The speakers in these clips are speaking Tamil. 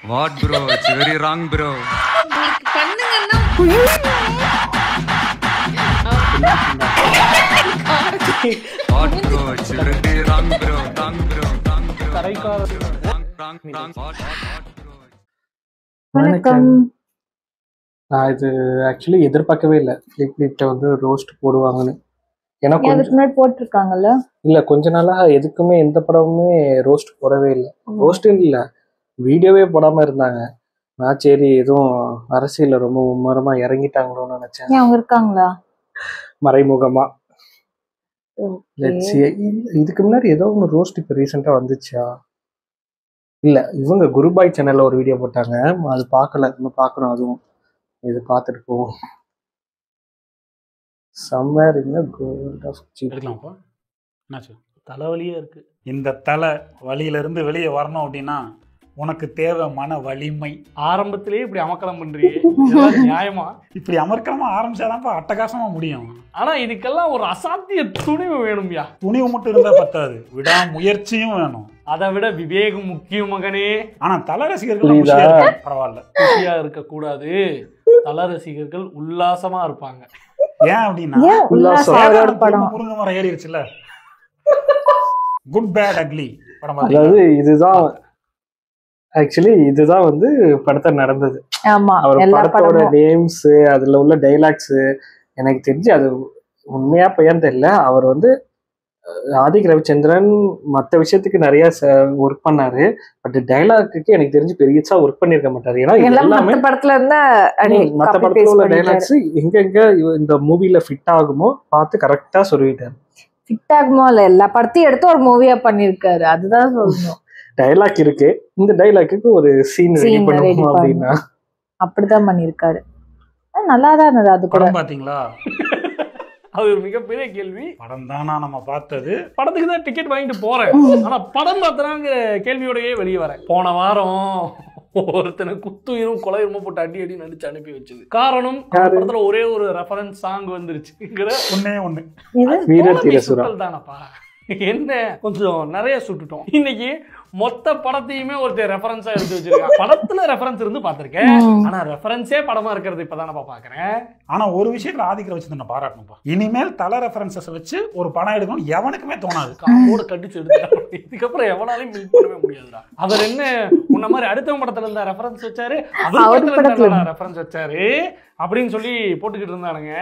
What bro? It's very wrong bro. பண்ணுங்கன்னா What bro? It's very wrong bro. Wrong bro. Wrong bro. Wrong. What bro? வணக்கம். நான் இது ஆக்சுவலி எதிர்பார்க்கவே இல்லை ஃபிளிப்கிட்ட வந்து ரோஸ்ட் போடுவாங்கன்னு. ஏன்னா அதுக்கு முன்னாடி போட்டிருக்காங்கல்ல. இல்லை கொஞ்ச நாளாக எதுக்குமே எந்த படமுமே ரோஸ்ட் போடவே இல்லை. ரோஸ்ட்டும் இல்லை, வீடியோவே போடாமல் இருந்தாங்க. நான் சரி எதுவும் அரசியலில் ரொம்ப மும்மரமாக இறங்கிட்டாங்களோன்னு நினச்சேன். அவங்க இருக்காங்களா மறைமுகமாக. இதுக்கு முன்னாடி ஏதோ ஒன்று ரோஸ்ட் இப்போ ரீசெண்டாக வந்துச்சா? இல்லை, இவங்க குருபாய் சேனலில் ஒரு வீடியோ போட்டாங்க, அது பார்க்கல, இன்னும் பார்க்கணும். அதுவும் இது பார்த்துட்டு போவோம். சம்மர் இன் கோல்ட் ஆஃப் எடுக்கலாம்ப்பா. என்னாச்சு? தலைவலியே இருக்கு. இந்த தலை வலியிலிருந்து வெளியே வரணும் அப்படின்னா உனக்கு தேவை மன வலிமை. ஆரம்பத்திலேயே இப்படி அமக்கலம் பண்றீங்க, நியாயமா? இப்படி அமர்க்கலமா ஆரம்பிச்சாதான்ப்பா அட்டகாசமா முடியும். ஆனா இதுக்கெல்லாம் ஒரு அசாத்திய துணிவு வேணும்யா. துணிவு மட்டும் இருந்தா பத்தாது, விடாமுயற்சியும் வேணும். அதை விட விவேகம் முக்கியம் மகனே. ஆனா தல ரசிகர்கள் பரவாயில்ல, குஷியா இருக்க கூடாது. தல ரசிகர்கள் உல்லாசமா இருப்பாங்க. ஏன் அப்படின்னா முருங்க மரம் ஏறிடுச்சுல. குட் பேட் அக்லி படம். அதாவது இதுதான் ஆக்சுவலி இதுதான் வந்து படத்தை நடந்தது. அவர் படத்தோட நேம்ஸ், அதுல உள்ள டைலாக்ஸ் எனக்கு தெரிஞ்சு அது உண்மையா பையன் தெரியல. அவர் வந்து ஆதிக் ரவிச்சந்திரன் மற்ற விஷயத்துக்கு நிறைய ஒர்க் பண்ணாரு, பட் டைலாக்கு எனக்கு தெரிஞ்சு பெரியசா ஒர்க் பண்ணிருக்க மாட்டாரு. ஏன்னா எல்லாமே படத்துல இருந்தா மற்ற படத்துல உள்ள டைலாக்ஸ் எங்க இந்த மூவில ஃபிட் ஆகுமோ பார்த்து கரெக்டா சொல்லிட்டாரு. ஃபிட் ஆகுமோ இல்ல, எல்லா படத்தையும் எடுத்து ஒரு மூவியா பண்ணிருக்காரு, அதுதான் சொல்லணும். டைலாக் இருக்கு, இந்த டைலாக்கு ஒரு சீன் ரெடி பண்ணணும் அப்படின்னா அப்படிதான் பண்ணிருக்காரு. நல்லாதான் இருந்தது. அது கூட பாத்தீங்களா? அது ஒரு மிகப்பெரிய கேள்வி. படம் தானா நம்ம பார்த்தது? படத்துக்கு தான் டிக்கெட் வாங்கிட்டு போறேன், ஆனா படம் பார்த்தனாங்கிற கேள்வியோடயே வெளியே வரேன். போன வாரம் ஒருத்தனை குத்துயிரும் கொலையுமா போட்டு அடி அடி நடிச்சு அனுப்பி வச்சது காரணம் படத்துல ஒரே ஒரு ரெஃபரன்ஸ் சாங் வந்துருச்சுங்கிற ஒண்ணு தானப்பா. என்ன கொஞ்சம் நிறைய சுட்டுட்டோம். இன்னைக்கு மொத்த படத்தையுமே ஒருத்தர் ரெஃபரன்ஸா எடுத்து வச்சிருக்கான். படத்துல ரெஃபரன்ஸ் இருந்து பாத்திருக்கேன், ஆனா ரெஃபரன்ஸே படமா இருக்கிறது இப்பதானப்பா பாக்குறேன். ஆனா ஒரு விஷயத்துல ஆதிக்க வச்சு பாராட்டணும்ப்பா. இனிமேல் தல ரெஃபரன்சஸ் வச்சு ஒரு படம் எடுக்கணும் எவனுக்குமே தோணாது. காம்போட கடிச்சு எடுத்து இதுக்கப்புறம் எவனாலையும் மீட் பண்ணவே முடியாதுடா. அவர் என்ன உன்ன மாதிரி அடுத்த படத்துல இருந்தா ரெஃபரன்ஸ் வச்சாரு, ரெஃபரன்ஸ் வச்சாரு அப்படின்னு சொல்லி போட்டுக்கிட்டு இருந்தானுங்க.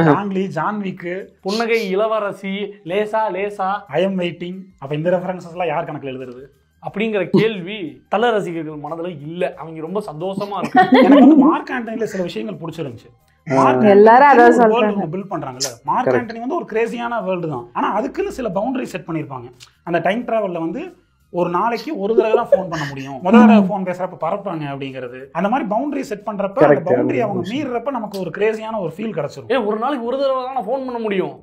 ஜாங்லி, ஜான்விக்கு, புன்னகை இளவரசி, லேசா லேசா, ஐ எம் வெயிட்டிங். அப்ப இந்த ரெஃபரன்சஸ் எல்லாம் யார் கணக்குல எழுதுறது அப்படிங்கிற கேள்வி தல ரசிகர்கள் மனதுல இல்ல. அவங்க ரொம்ப சந்தோஷமா இருக்கு. எனக்கு வந்து மார்க் ஆண்டனில சில விஷயங்கள் பிடிச்சிருந்துச்சு. பில்ட் பண்றாங்கல்ல, மார்க் ஆண்டனி வந்து ஒரு கிரேசியான வேர்ல்டு தான், ஆனா அதுக்குன்னு சில பவுண்டரி செட் பண்ணிருப்பாங்க. அந்த டைம் டிராவல்ல வந்து ஒரு நாளைக்கு ஒரு தடவை தான் ஃபோன் பண்ண முடியும், முதல் தடவை ஃபோன் பேசுறப்ப பரப்பாங்க அப்படிங்கிறது. அந்த மாதிரி பவுண்டரி செட் பண்றப்ப அந்த பவுண்டரி அவங்க மீறப்ப நமக்கு ஒரு கிரேசியான ஒரு ஃபீல் கிடைச்சிரும். ஒரு நாளைக்கு ஒரு தடவை தான் ஃபோன் பண்ண முடியும்,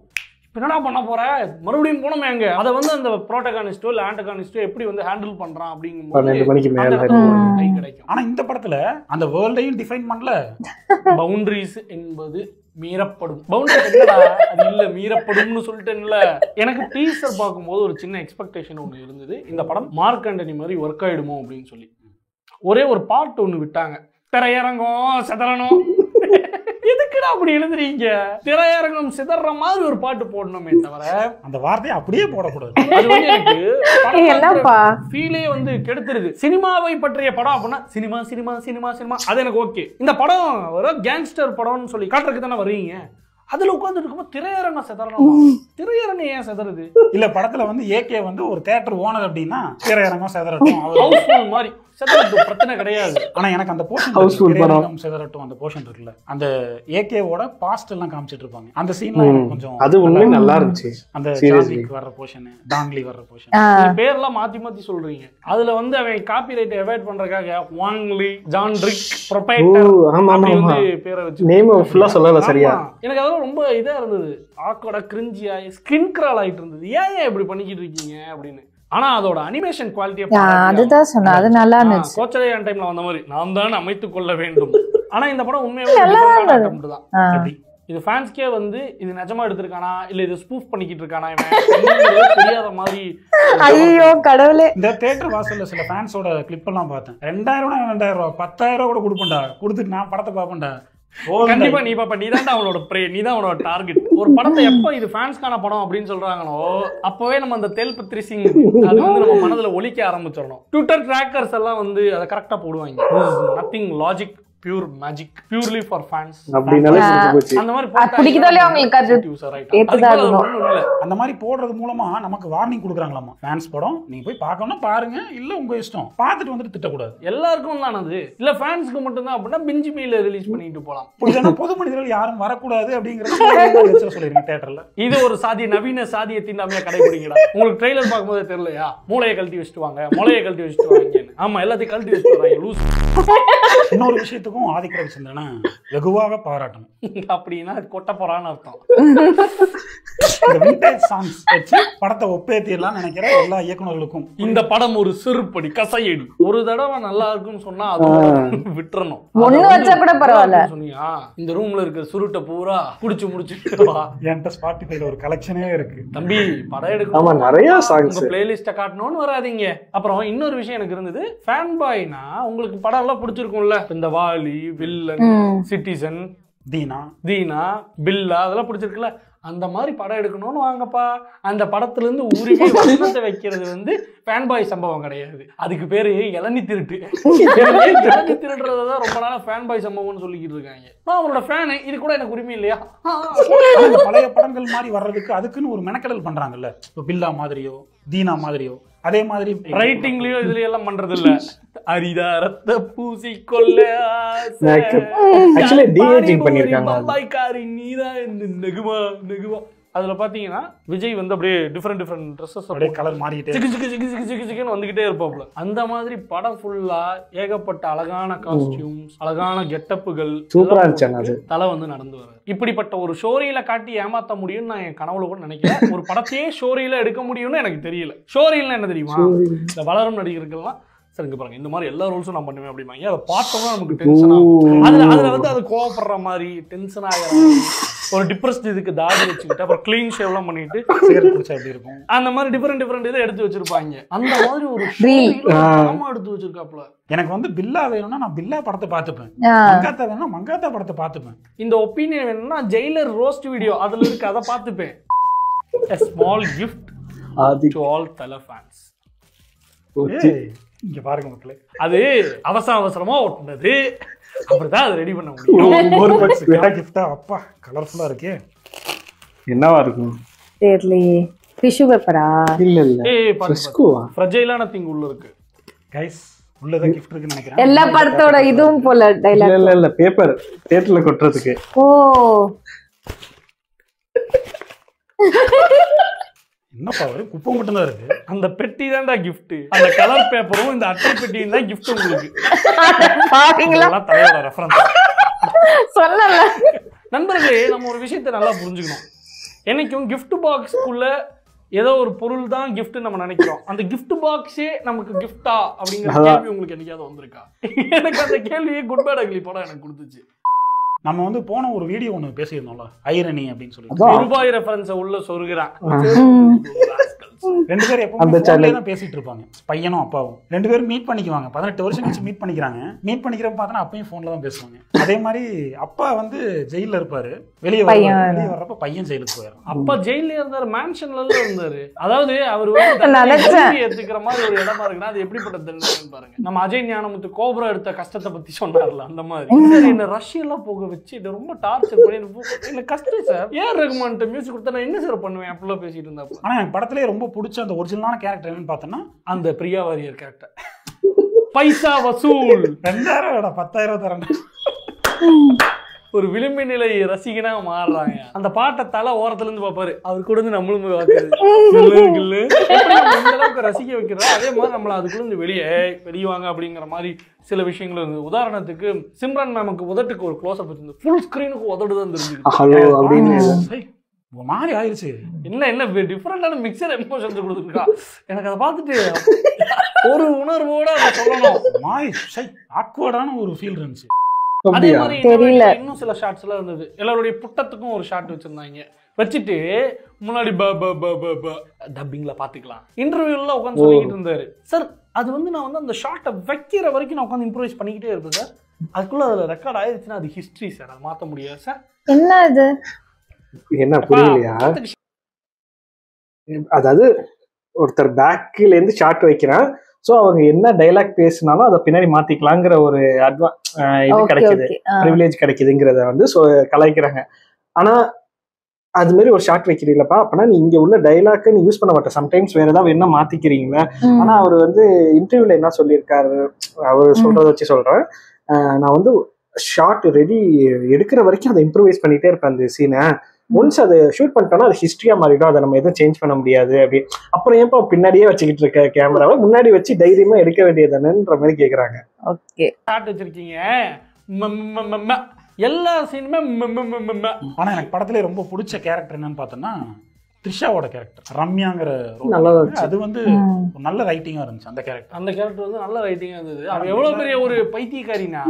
என்னடா பண்ண போற, மறுபடியும் போனோமே அங்க. அதை வந்து அந்த புரோட்டகானிஸ்டோ இல்ல ஆன்டகானிஸ்டோ எப்படி வந்து ஹேண்டில் பண்றான் அப்படிங்கும் கிடைக்கும். ஆனா இந்த படத்துல அந்த வேர்ல்டையும் டிஃபைன் பண்ணல. பவுண்டரிஸ் என்பது மீறப்படும். பவுண்டரி அது இல்ல, மீறப்படும்னு சொல்லிட்டேன்ல. எனக்கு டீசர் பார்க்கும்போது ஒரு சின்ன எக்ஸ்பெக்டேஷன் ஒன்று இருந்தது, இந்த படம் மார்க் ஆண்டனி மாதிரி ஒர்க் ஆயிடுமோ அப்படின்னு சொல்லி. ஒரே ஒரு பாட்டு ஒன்று விட்டாங்க, திரையரங்கம் சிதறணும். எதுக்குடா அப்படி எழுதுறீங்க? திரையரங்கம் சிதற மாதிரி ஒரு பாட்டு போடணுமே தவிர அந்த வார்த்தையை அப்படியே போடக்கூடாது. அது வந்து எனக்கு ஃபீலே வந்து கெடுத்துருது. சினிமாவை பற்றிய படம் அப்படின்னா சினிமா சினிமா சினிமா சினிமா அது எனக்கு ஓகே. இந்த படம் ஒரு கேங்ஸ்டர் படம்னு சொல்லி காட்டுறதுக்கு தானே வர்றீங்க. அதுல உட்கார்ந்து இருக்கும்போது திரையரங்கம் சிதறணும். திரையரங்கம் ஏன் சிதறுது? இல்ல படத்துல வந்து ஏகே வந்து ஒரு தியேட்டர் ஓனர் அப்படின்னா திரையரங்கம் சிதறட்டும், ஹவுஸ்ஃபுல் மாதிரி சிதறட்டும், பிரச்சனை கிடையாது. ஆனா எனக்கு அந்த போர்ஷன் சிதறட்டும் அந்த போர்ஷன் இருக்குல்ல, அந்த ஏகேவோட பாஸ்ட் எல்லாம் காமிச்சிட்டு இருப்பாங்க. அந்த சீன்ல கொஞ்சம் அது உண்மையிலே நல்லா இருந்துச்சு. அந்த ஜான்விக் வர்ற போர்ஷன், டாங்லி வர்ற போர்ஷன் பேர்லாம் மாத்தி மாத்தி சொல்றீங்க. அதுல வந்து அவன் காப்பிரைட் அவாய்ட் பண்றதுக்காக வாங்லி, ஜான்ரிக், ப்ரொபைட்டர் அப்படி பேரை வச்சு நேம் ஃபுல்லா சொல்லல சரியா. எனக்கு அதெல்லாம் ரொம்ப இதா இருந்தது, ஆக்கோட கிரிஞ்சியா ஸ்கின் கிரால் ஆயிட்டு இருந்தது. ஏன் இப்படி பண்ணிக்கிட்டு இருக்கீங்க அப்படின்னு. ஆனா அதோட அனிமேஷன் குவாலிட்டியை அதுதான் சொன்ன, அது நல்லா இருந்துச்சு. கோச்சரையான் டைம்ல வந்த மாதிரி நாம் தான் அமைத்துக் கொள்ள வேண்டும். ஆனா இந்த படம் உண்மையாவே தான். இது ஃபேன்ஸ்க்கே வந்து இது நிஜமா எடுத்திருக்கானா இல்ல இது ஸ்பூஃப் பண்ணிக்கிட்டு இருக்கானா இவன் தெரியாத மாதிரி. ஐயோ கடவுளே. இந்த தியேட்டர் வாசல்ல சில ஃபேன்ஸோட கிளிப் எல்லாம் பார்த்தேன். 2000 2000 10,000 கூட கொடுப்பேன்டா, கொடுத்துட்டு நான் படத்தை பார்ப்பேன்டா. கண்டிப்பா நீ பாப்பா, நீ தான் அவனோட ப்ரே, நீ தான் அவனோட டார்கெட். ஒரு படத்தை எப்போ இது ஃபேன்ஸ்க்கான படம் அப்படின்னு சொல்றாங்களோ அப்பவே நம்ம அந்த தேல்பத்ரி சிங் அது வந்து நம்ம மனதுல ஒலிக்க ஆரம்பிச்சிடணும். ட்விட்டர் ட்ராக்கர்ஸ் எல்லாம் வந்து அதை கரெக்டா போடுவாங்க. Nothing logic, pure magic, purely for fans. அப்படினாலே புடிச்சு அந்த மாதிரி பிடிக்குதோ இல்லையோ உங்களுக்கு அது ஏத்துதாகணும். அந்த மாதிரி போடுறது மூலமா நமக்கு வார்னிங் கொடுக்குறாங்களாமா. ஃபேன்ஸ் படம் நீங்க போய் பார்க்கணும்னா பாருங்க, இல்ல உங்க இஷ்டம், பார்த்துட்டு வந்துட்டு திட்டக்கூடாது. எல்லாருக்கும் தானது, இல்ல ஃபேன்ஸ்க்கு மட்டும் தான் அப்படின்னா பிஞ்சி மீல ரிலீஸ் பண்ணிட்டு போலாம். பொது மனிதர்கள் யாரும் வரக்கூடாது அப்படிங்கறது சொல்லிருங்க தியேட்டர்ல. இது ஒரு சாதி, நவீன சாதியை தீண்டாமையா கடைபிடிங்கடா. உங்களுக்கு ட்ரெய்லர் பார்க்கும்போது தெரியலையா, மூளையை கழட்டி வச்சுட்டு வாங்க, மூளையை கழட்டி வச்சுட்டு வாங்க. ஆமா, எல்லாத்தையும் கழட்டி வச்சுட்டு வராங்க லூஸ். இன்னொரு விஷயத்துக்கும் ஆதிக்க ரவிச்சந்திரனை வெகுவாக பாராட்டணும். அப்படின்னா கொட்ட போறான்னு அர்த்தம். இந்த விண்டேஜ் சாங்ஸ் வச்சு படத்தை ஒப்பேத்திடலாம் நினைக்கிற எல்லா இயக்குநர்களுக்கும் இந்த படம் ஒரு சிறுபடி கசையடி. ஒரு தடவை நல்லா இருக்குன்னு சொன்னா அது விட்டுறணும். ஒண்ணு வச்சா கூட பரவாயில்ல. சொன்னியா இந்த ரூம்ல இருக்கிற சுருட்டை பூரா புடிச்சு முடிச்சுட்டு வா. என்கிட்ட ஸ்பாட்டிஃபைல ஒரு கலெக்ஷனே இருக்கு தம்பி. படம் எடுக்கணும், நிறைய சாங்ஸ் உங்க பிளேலிஸ்ட காட்டணும்னு வராதீங்க. அப்புறம் இன்னொரு விஷயம் எனக்கு இருந்தது, ஃபேன் பாய்னா உங்களுக்கு படம் எல்லாம் பிடிச்சிருக்கும்ல, இந்த வாலி, வில்லன், சிட்டிசன், தீனா, பில்லா அதெல்லாம் பிடிச்சிருக்குல்ல. அந்த மாதிரி படம் எடுக்கணும்னு வாங்கப்பா. அந்த படத்துல இருந்து உரிமை வசனத்தை வைக்கிறது வந்து ஃபேன் பாய் சம்பவம் கிடையாது. அதுக்கு பேரு இளநி திருட்டு. இளநி திருடுறதான் ரொம்ப நாளா ஃபேன் பாய் சம்பவம்னு சொல்லிக்கிட்டு இருக்காங்க. நான் அவரோட ஃபேனு, இது கூட எனக்கு உரிமை இல்லையா? பழைய படங்கள் மாதிரி வர்றதுக்கு அதுக்குன்னு ஒரு மெனக்கடல் பண்றாங்கல்ல. பில்லா மாதிரியோ தீனா மாதிரியோ அதே மாதிரி ரைட்டிங்லயோ இதுல எல்லாம் பண்றது இல்ல. அரிதாரத்தை பூசி கொள்ள ஆக்சுவலி டிஏஜிங் பண்ணிருக்காங்க. பம்பாய்காரி நீதான் நெகுமா நெகுமா. அதுல பாத்தீங்கன்னா விஜய் வந்து அப்படியே டிஃபரெண்ட் ட்ரெஸ்ஸஸ் அப்படியே கலர் மாறிட்டே சிக்கு வந்துகிட்டே இருப்பாப்ல. அந்த மாதிரி படம் ஃபுல்லா ஏகப்பட்ட அழகான காஸ்டியூம்ஸ், அழகான கெட்டப்புகள், சூப்பரா இருந்துச்சு. தலை வந்து நடந்து வர இப்படிப்பட்ட ஒரு ஷோரியில காட்டி ஏமாத்த முடியும்னு நான் என் கனவுல கூட நினைக்கிறேன். ஒரு படத்தையே ஷோரியில எடுக்க முடியும்னு எனக்கு தெரியல. ஷோரியில என்ன தெரியுமா, இந்த வளரும் நடிகர்கள்லாம் சரிங்க பாருங்க இந்த மாதிரி எல்லா ரூல்ஸும் நான் பண்ணுவேன் அப்படிம்பாங்க. அதை பார்த்தோம்னா நமக்கு டென்ஷன் ஆகும். அதுல வந்து அது கோவப்படுற மாதிரி, டென்ஷன் ஆகிற மாதிரி, ஒரு டிப்ரெஸ்ட் இதுக்கு தாடி வச்சுக்கிட்டு அப்புறம் கிளீன் ஷேவ் எல்லாம் பண்ணிட்டு சிகரெட் குடிச்சா எப்படி இருக்கும், அந்த மாதிரி டிஃபரெண்ட் இதை எடுத்து வச்சிருப்பாங்க. அந்த மாதிரி ஒரு படமா எடுத்து வச்சிருக்காப்ல. எனக்கு வந்து பில்லா வேணும்னா நான் பில்லா படத்தை பார்த்துப்பேன், மங்காத்தா வேணும்னா மங்காத்தா படத்தை பார்த்துப்பேன். இந்த ஒப்பீனியன் வேணும்னா ஜெயிலர் ரோஸ்ட் வீடியோ அதுல இருக்கு, அதை பார்த்துப்பேன். A small gift to all Thala fans. இங்க பாருங்க மக்களே, அது அவசரமா ஓட்டுனது, அப்படிதான் அதை ரெடி பண்ண முடியும். ஒரு கிஃப்டா அப்பா கலர்ஃபுல்லா இருக்கே, என்னவா இருக்கும் தெரியலையே. டிஷ்யூ பேப்பரா? இல்ல ஃப்ரஜைலான திங் உள்ள இருக்கு கைஸ். உள்ளதான் கிஃப்ட் இருக்குன்னு நினைக்கிறேன். எல்லா படத்தோட இதுவும் போல டைலாக். இல்ல பேப்பர் தியேட்டர்ல கொட்டுறதுக்கு. ஓ என்னப்பா ஒரு குப்பை மட்டும் தான் இருக்கு. அந்த பெட்டி தான்டா கிஃப்ட். அந்த கலர் பேப்பரும் இந்த அட்டை பெட்டியும் தான் கிஃப்ட் உங்களுக்கு. பாத்தீங்களா தலையோட ரெஃபரன்ஸ் சொல்லல. நண்பர்களே, நம்ம ஒரு விஷயத்தை நல்லா புரிஞ்சுக்கணும். என்னைக்கும் கிஃப்ட் பாக்ஸ்க்குள்ள ஏதோ ஒரு பொருள் தான் கிஃப்ட் நம்ம நினைக்கிறோம். அந்த கிஃப்ட் பாக்ஸே நமக்கு கிஃப்டா அப்படிங்கிற கேள்வி உங்களுக்கு என்னைக்காவது வந்திருக்கா? எனக்கு அந்த கேள்வியே குட் பேட் அக்லி படம் எனக்கு கொடுத்துச்சு. நம்ம வந்து போன ஒரு வீடியோ ஒன்று பேசியிருந்தோம்ல, ஐரணி அப்படின்னு சொல்லி ரூபாய் ரெஃபரன்ஸை உள்ள சொருகிறான். ரெண்டு பேரும் எப்பவும் பேசிட்டு இருப்பாங்க, பையனும் அப்பாவும். ரெண்டு பேரும் மீட் பண்ணிக்குவாங்க, 18 வருஷம் கழிச்சு மீட் பண்ணிக்கிறாங்க. மீட் பண்ணிக்கிறப்ப பார்த்தா அப்பையும் போன்ல தான் பேசுவாங்க. அதே மாதிரி அப்பா வந்து ஜெயில இருப்பாரு, வெளியே வர்றப்ப பையன் ஜெயிலுக்கு போயிடும். அப்பா ஜெயில இருந்தாரு, மேன்ஷன்ல இருந்தாரு. அதாவது அவர் வந்து ஏத்துக்கிற மாதிரி ஒரு இடமா இருக்குன்னா அது எப்படிப்பட்ட தண்டனை பாருங்க. நம்ம அஜய் ஞானமுத்து கோபுரம் எடுத்த கஷ்டத்தை பத்தி சொன்னார்ல, அந்த மாதிரி என்ன ரஷ்யெல்லாம் போக வச்சு ரொம்ப டார்ச்சர் பண்ணி எனக்கு கஷ்டம் சார். ஏன் ரகுமான் மியூசிக் கொடுத்தா நான் என்ன சார் பண்ணுவேன் அப்படிலாம் பேசிட்டு இருந்தா. ஆனா எனக்கு படத்திலே ரொம்ப பிடிச்ச அந்த ஒரிஜினலான கேரக்டர் என்னன்னு பார்த்தோன்னா அந்த பிரியா வாரியர் கேரக்டர். பைசா வசூல் 2000 10,000 தரேன். ஒரு விளிம்பு நிலை ரசிகனா மாறுறாங்க. அந்த பாட்டை தலை ஓரத்துல இருந்து பாப்பாரு, அவர் கூட இருந்து நம்மளும் இந்த அளவுக்கு ரசிக்க வைக்கிறோம். அதே மாதிரி நம்மள அதுக்குள்ள இருந்து வெளியே வாங்க அப்படிங்கிற மாதிரி சில விஷயங்கள் இருந்தது. உதாரணத்துக்கு சிம்ரன் மேமுக்கு உதட்டுக்கு ஒரு க்ளோஸ் அப் இருந்தது, ஃபுல் ஸ்கிரீனுக்கு உதடுதான் தெரிஞ்சுக்கிட்டு மாறி ஆயிடுச்சு. என்ன டிஃபரெண்டான மிக்சர் எமோஷன்ஸ் கொடுத்துருக்கா. எனக்கு அதை பார்த்துட்டு ஒரு உணர்வோட அதை சொல்லணும், மாறி ஆக்வர்டான ஒரு ஃபீல் இருந்துச்சு. அதே மாதிரி தெரியல இன்னும் சில ஷாட்ஸ் எல்லாம் இருந்தது. எல்லாருடைய புட்டத்துக்கும் ஒரு ஷாட் வச்சிருந்தாங்க. வச்சுட்டு முன்னாடி டப்பிங்ல பாத்துக்கலாம் இன்டர்வியூல உட்காந்து சொல்லிக்கிட்டு இருந்தாரு. சார் அது வந்து நான் வந்து அந்த ஷாட்டை வைக்கிற வரைக்கும் நான் உட்காந்து இம்ப்ரூவைஸ் பண்ணிக்கிட்டே இருப்பேன் சார். அதுக்குள்ள அதுல ரெக்கார்ட் ஆயிடுச்சுன்னா அது ஹிஸ்டரி சார், அதை மாத்த முடியாது சார். என்ன அது என்ன புரியலையா? அதாவது ஒருத்தர் பேக்ல இருந்து ஷாட் வைக்கிறான், சோ அவங்க என்ன டைலாக் பேசினாலும் அதை பின்னாடி மாத்திக்கலாங்கிற ஒரு இது கிடைக்குது, ப்ரிவிலேஜ் கிடைக்குதுங்கிறத வந்து கலாய்க்கிறாங்க. ஆனா அது மாதிரி ஒரு ஷாட் வைக்கிறீங்களப்பா, அப்பனா நீ இங்க உள்ள டைலாக் நீ யூஸ் பண்ண மாட்டேன், சம்டைம்ஸ் வேற ஏதாவது என்ன மாத்திக்கிறீங்களா. ஆனா அவர் வந்து இன்டர்வியூல என்ன சொல்லியிருக்காரு, அவர் சொல்றதை வச்சு சொல்றேன், நான் வந்து ஷார்ட் ரெடி எடுக்கிற வரைக்கும் அதை இம்ப்ரூவைஸ் பண்ணிட்டே இருப்பேன் அந்த சீனை. ஒன்ஸ் அதை ஷூட் பண்ணிட்டோம்னா அது ஹிஸ்டரியா மாறிடும், அதை நம்ம எதுவும் சேஞ்ச் பண்ண முடியாது அப்படி. அப்புறம் ஏன்ப்பா பின்னாடியே வச்சுக்கிட்டு இருக்க கேமராவை, முன்னாடி வச்சு தைரியமா எடுக்க வேண்டியதானன்ற மாதிரி கேக்குறாங்க. ஓகே ஷாட் வச்சிருக்கீங்க எல்லா சீனுமே. ஆனா எனக்கு படத்துல ரொம்ப பிடிச்ச கேரக்டர் என்னன்னு பார்த்தோம்னா த்ரிஷாவோட கேரக்டர், ரம்யாங்கிற அது வந்து நல்ல ரைட்டிங்கா இருந்துச்சு. அந்த கேரக்டர் வந்து நல்ல ரைட்டிங்கா இருந்தது. அவ எவ்வளவு பெரிய ஒரு பைத்தியக்காரினா,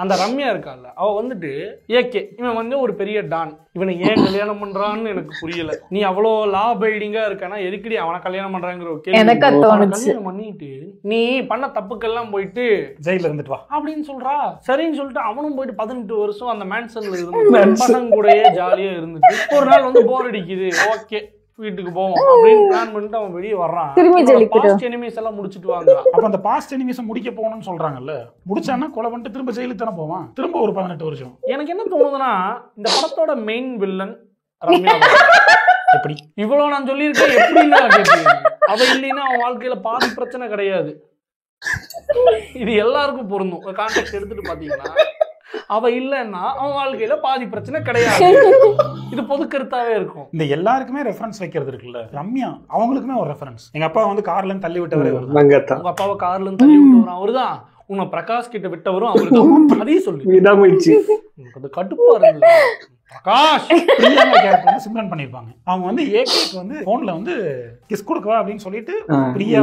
அந்த ரம்யா இருக்கால, அவ வந்துட்டு ஏகே இவன் வந்து ஒரு பெரிய டான், இவனை ஏன் கல்யாணம் பண்றான்னு எனக்கு புரியல. நீ அவ்வளோ லா பைடிங்கா இருக்கானா எதுக்கடி அவனை கல்யாணம் பண்றாங்கிற ஒரு கேள்வி. கல்யாணம் பண்ணிட்டு நீ பண்ண தப்புக்கெல்லாம் போயிட்டு ஜெயில இருந்துட்டு வா அப்படின்னு சொல்றா. சரின்னு சொல்லிட்டு அவனும் போயிட்டு 18 வருஷம் அந்த மேன்சன்ல இருந்து பசங்க கூடயே ஜாலியா இருந்துட்டு ஒரு நாள் வந்து போர் அடிக்குது, ஓகே வீட்டுக்கு போவோம் அப்படின்னு பிளான் பண்ணிட்டு அவன் வெளியே வர்றான். பாஸ்ட் எனிமீஸ் எல்லாம் முடிச்சிட்டு வாங்க. அப்ப அந்த பாஸ்ட் எனிமீஸ் முடிக்க போகணும்னு சொல்றாங்கல்ல, முடிச்சானா கொலை பண்ணிட்டு திரும்ப ஜெயிலுக்கு தானே போவான், திரும்ப ஒரு 18 வருஷம். எனக்கு என்ன தோணுதுன்னா, இந்த படத்தோட மெயின் வில்லன் ரம்யா. எப்படி இவ்வளவு நான் சொல்லியிருக்கேன், எப்படின்னா அவ இல்லைன்னா அவன் வாழ்க்கையில பாதி பிரச்சனை கிடையாது. இது எல்லாருக்கும் பொருந்தும். கான்டெக்ட் எடுத்துட்டு பாத்தீங்கன்னா அவ இல்லன்னா அவன் வாழ்க்கையில பாதி பிரச்சனை கிடையாது. இது பொது கருத்தாவே இருக்கும். இந்த எல்லாருக்குமே ரெஃபரன்ஸ் வைக்கிறது இருக்குல்ல, ரம்யா அவங்களுக்குமே ஒரு ரெஃபரன்ஸ். எங்க அப்பா வந்து கார்ல இருந்து தள்ளி விட்டவரே வருது, உங்க அப்பாவை கார்ல இருந்து தள்ளி விட்டவரும் அவருதான், உன்னை பிரகாஷ் கிட்ட விட்டவரும் அவருதான். அதையும் சொல்லி அது கடுப்பா இருக்கு. பிரகாஷ் பிரியாங்க கேரக்டர் வந்து சிம்ரன் பண்ணிருப்பாங்க. அவங்க வந்து ஏகேக்கு வந்து போன்ல வந்து கிஸ் கொடுக்கவா அப்படின்னு சொல்லிட்டு பிரியா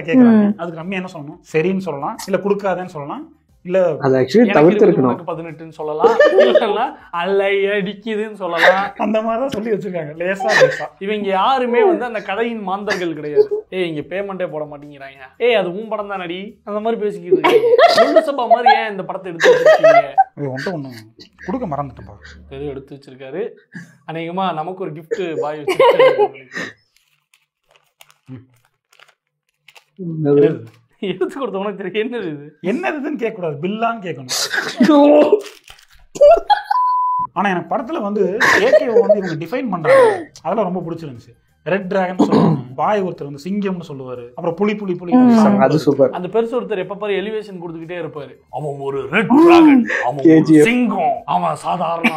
கேக்குறாங்க. அதுக்கு ரம்யா என்ன சொல்லணும், சரின்னு சொல்லலாம், இல்ல கொடுக்காதேன்னு சொல்லலாம், இல்ல அது ஆக்சுவலி தவிர்த்திருக்கணும். 18ன்னு சொல்லலாம், இல்ல அல்லை அடிக்குதுன்னு சொல்லலாம். அந்த மாதிரிதான் சொல்லி வச்சிருக்காங்க லேசா. இவங்க யாருமே வந்து அந்த கதையின் மாந்தர்கள் கிடையாது. இங்க பேமெண்டே போட மாட்டேங்கிறாங்க, அது உன் படம் தான் நடி, அந்த மாதிரி பேசிக்கிட்டு இருக்காங்க. சபா மாதிரி ஏன் இந்த படத்தை எடுத்து வச்சிருக்கீங்க? ஒண்ணு கொடுக்க மறந்துட்டேன்பா. எதுவும் எடுத்து வச்சிருக்காரு. அநேகமா நமக்கு ஒரு கிஃப்ட் பாய் வச்சிருக்காரு. எடுத்து கொடுத்த உனக்கு தெரியும் என்னது இது என்னதுன்னு கேட்க கூடாது, பில்லான்னு கேட்கணும். ஆனா எனக்கு படத்துல வந்து ஏகே வந்து இவங்க டிஃபைன் பண்றாங்க, அதெல்லாம் ரொம்ப பிடிச்சிருந்துச்சு. ரெட் டிராகன் சொல்லுவாங்க, பாய் ஒருத்தர் வந்து சிங்கம்னு சொல்லுவாரு, அப்புறம் புலி புலி புலி, அது சூப்பர். அந்த பெருசு ஒருத்தர் எப்ப பாரு எலிவேஷன் கொடுத்துக்கிட்டே இருப்பாரு. அவன் ஒரு ரெட் டிராகன், அவன் சிங்கம், அவன் சாதாரண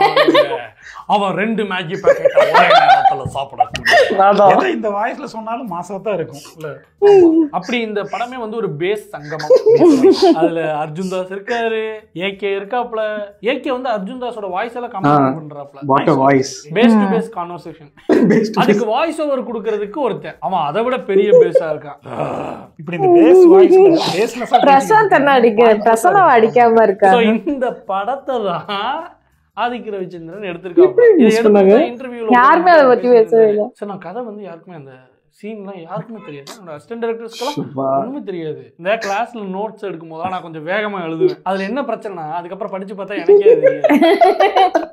அவன் 2 மேகி பாக்கெட் ஒரே நேரத்துல சாப்பிடக்கூடிய. இந்த வாய்ஸ்ல சொன்னாலும் மாசத்தா இருக்கும். அப்படி இந்த படமே வந்து ஒரு பேஸ் சங்கமம். அதுல அர்ஜுன் தாஸ் இருக்காரு, ஏகே இருக்காப்ல. ஏகே வந்து அர்ஜுன் தாஸோட வாய்ஸ் எல்லாம் கமெண்ட் பண்றாப்ல. Face to face conversation. அதுக்கு வாய்ஸ் ஓவர் கொடுக்கிறதுக்கு ஒருத்தன், அவன் அதை விட பெரிய பேஸா இருக்கான். இப்படி இந்த பேஸ் வாய்ஸ்ல பேஸ்லெஸ்ஸா பிரசாந்த் என்ன பிரசன்னா அடிக்காம இருக்கா. இந்த படத்தை தான் ஆதிக்க ரவிச்சந்திரன் எடுத்திருக்காங்க. இன்டர்வியூல யாருமே அதை பத்தி பேசவே இல்லை. சார் நான் கதை வந்து யாருக்குமே அந்த சீன்லாம் யாருக்குமே தெரியாது. என்னோட அசிஸ்டன்ட் டைரக்டர்ஸ்க்கெல்லாம் ஒண்ணுமே தெரியாது. இந்த கிளாஸ்ல நோட்ஸ் எடுக்கும் போது நான் கொஞ்சம் வேகமா எழுதுவேன். அதுல என்ன பிரச்சனைனா அதுக்கப்புறம் படிச்சு பார்த்தா எனக்கே தெரியாது.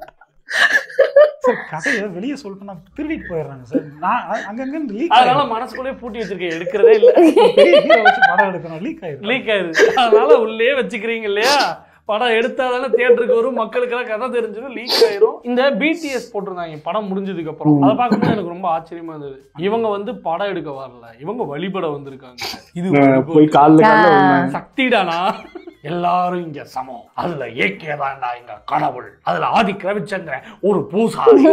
கதையை வெளியே சொல்லிட்டு திருடிட்டு போயிடுறாங்க சார். நான் அங்கங்க அதனால மனசுக்குள்ளே பூட்டி வச்சிருக்கேன், எடுக்கிறதே இல்லை. படம் எடுக்கணும், லீக் ஆயிடுது. அதனால உள்ளே வச்சுக்கிறீங்க இல்லையா, படம் எடுத்தாதானே தியேட்டருக்கு வரும், மக்களுக்கெல்லாம் கதை தெரிஞ்சிடும், லீக் ஆயிரும். இந்த பிடிஎஸ் போட்டிருந்தாங்க படம் முடிஞ்சதுக்கு அப்புறம், அதை பார்க்கும்போது எனக்கு ரொம்ப ஆச்சரியமா இருந்தது. இவங்க வந்து படம் எடுக்க வரல, இவங்க வழிபட வந்திருக்காங்க. இது சக்திடானா, எல்லாரும் இங்க சமம், அதுல ஏகே தான்டா இங்க கடவுள், அதுல ஆதிக்க ரவிச்சந்திரன் ஒரு பூசாரி.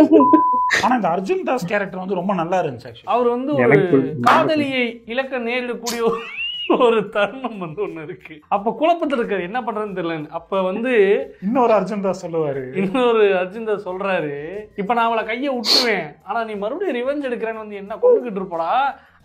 ஆனா இந்த அர்ஜுன் தாஸ் கேரக்டர் வந்து ரொம்ப நல்லா இருந்துச்சு. அவர் வந்து ஒரு காதலியை இலக்க நேரிடக்கூடிய ஒரு தருணம் வந்து ஒண்ணு இருக்கு. அப்ப குழப்பத்தில் இருக்காரு, என்ன பண்றதுன்னு தெரியல. அப்ப வந்து இன்னொரு அர்ஜுன் தாஸ் சொல்லுவாரு, சொல்றாரு, இப்ப நான் அவளை கையை விட்டுவேன், ஆனா நீ மறுபடியும் ரிவெஞ்ச் எடுக்கிறேன்னு வந்து என்ன கொண்டுகிட்டு இருப்படா,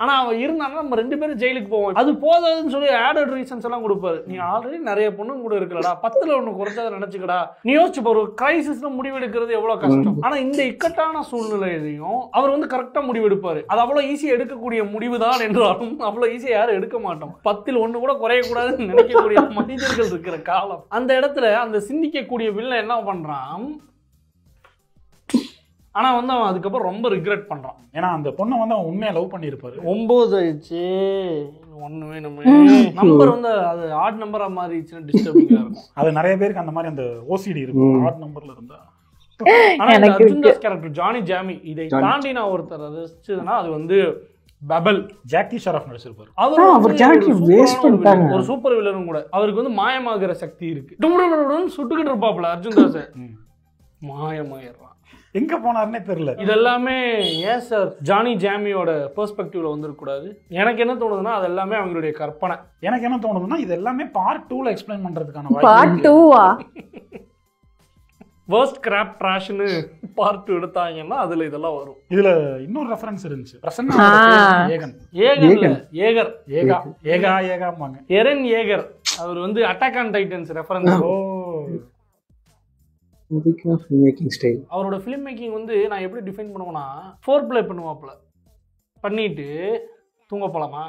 ஆனா அவன் இருந்தானா நம்ம 2 பேரும் ஜெயிலுக்கு போவோம். அது போதாதுன்னு சொல்லி ஆடட் ரீசன்ஸ் எல்லாம் கொடுப்பாரு. நீ ஆல்ரெடி நிறைய பொண்ணு கூட இருக்கலடா, 10ல் 1 குறைச்சதை நினைச்சுக்கடா. நீ யோசிச்சு ஒரு கிரைசிஸ்ல முடிவெடுக்கிறது எவ்வளவு கஷ்டம். ஆனா இந்த இக்கட்டான சூழ்நிலையிலையும் அவர் வந்து கரெக்டா முடிவெடுப்பாரு. அது அவ்வளவு ஈஸியா எடுக்கக்கூடிய முடிவுதான் என்றாலும் அவ்வளவு ஈஸியா யாரும் எடுக்க மாட்டோம். 10ல் 1 கூட குறையக்கூடாதுன்னு நினைக்கக்கூடிய மனிதர்கள் இருக்கிற காலம். அந்த இடத்துல அந்த சிந்திக்கக்கூடிய வில்ல என்ன பண்றான், ஆனா வந்து அவன் அதுக்கப்புறம் ரொம்ப ரிக்ரெட் பண்றான். ஏன்னா அந்த பொண்ணை வந்து அவன் உண்மையா லவ் பண்ணியிருப்பாரு. 9 ஆயிடுச்சு, 1 வேணுமே. நம்பர் வந்து அது ஆட் நம்பரா மாறிடுச்சுன்னா டிஸ்டர்பிங்கா இருக்கும். அது நிறைய பேருக்கு அந்த மாதிரி அந்த ஓசிடி இருக்கும் ஆட் நம்பர்ல இருந்தா. ஆனா அர்ஜுன் தாஸ் கேரக்டர் ஜானி ஜாமி இதை தாண்டி நான் ஒருத்தர் ரசிச்சதுன்னா அது வந்து பபல். ஜாக்கி ஷராஃப் நடிச்சிருப்பாரு. ஒரு சூப்பர் வில்லனும் கூட. அவருக்கு வந்து மாயமாகிற சக்தி இருக்கு. சுட்டுக்கிட்டு இருப்பாப்ல அர்ஜுன் தாஸ், மாயமாயிடுறான். எங்க போனாருன்னே தெரியல. இதெல்லாமே ஏன் சார் ஜானி ஜாமியோட பெர்ஸ்பெக்டிவ்ல வந்துடக்கூடாது? எனக்கு என்ன தோணுதுன்னா அது எல்லாமே அவங்களுடைய கற்பனை. எனக்கு என்ன தோணுதுன்னா இது எல்லாமே பார்ட் 2ல எக்ஸ்பிளைன் பண்றதுக்கான பார்ட் 2வா? வர்ஸ்ட் கிராப் ட்ராஷ்னு பார்ட் 2 எடுத்தாங்கன்னா அதுல இதெல்லாம் வரும். இதுல இன்னொரு ரெஃபரன்ஸ் இருந்துச்சு. எரன் ஏகர் அவர் வந்து அட்டாக் ஆன் டைட்டன்ஸ் ரெஃபரன்ஸ். அவரோட ஃபிலிம் மேக்கிங் வந்து நான் எப்படி டிஃபைன் பண்ணுவேன்னா, ஃபோர் பிளே பண்ணுவாப்ல, பண்ணிட்டு தூங்க போலாமா,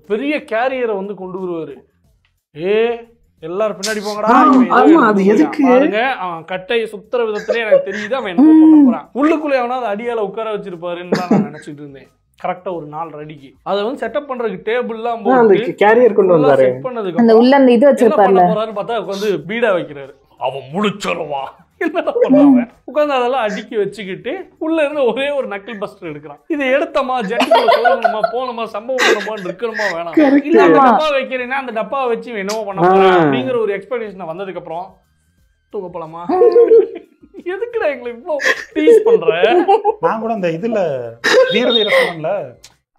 பெரிய கேரியரை வந்து கொண்டு வருவாரு. எல்லாரும் பின்னாடி போங்கடா, பாருங்க அவன் கட்டையை சுத்துற விதத்திலே எனக்கு தெரியுது அவன் என்ன பண்ண போறான். உள்ளுக்குள்ளே அவனா அதை அடியால உட்கார வச்சிருப்பாருன்னு தான் நான் நினைச்சிட்டு இருந்தேன். கரெக்டா ஒரு 4 அடிக்கு அதை வந்து செட்டப் பண்றதுக்கு டேபிள்லாம் போட்டு கேரியர் கொண்டு வந்தாரு. செட் பண்ணதுக்கு அந்த உள்ள அந்த இது வச்சிருப்பாருல, போறாருன்னு பார்த்தா வந்து பீடா வைக்கிறாரு. அவன் முழிச்சொல்லுவா என்னடா பண்ணுவாங்க, உட்காந்து அதெல்லாம் அடுக்கி வச்சுக்கிட்டு உள்ள இருந்து ஒரே ஒரு நக்கிள் பஸ்டர் எடுக்கிறான். இதை எடுத்தமா ஜென்ரல் சொல்லணுமா, போனோமா, சம்பவம் பண்ணணுமான்னு இருக்கணுமா வேணாம். இல்ல டப்பா வைக்கிறேன்னா அந்த டப்பாவை வச்சு என்னவோ பண்ண போறேன் அப்படிங்கிற ஒரு எக்ஸ்பெக்டேஷன் வந்ததுக்கு அப்புறம் தூங்க போலாமா, எதுக்குடா எங்களை இவ்வளோ டீஸ் பண்ற. நான் கூட அந்த இதுல வீர சொல்லுங்கள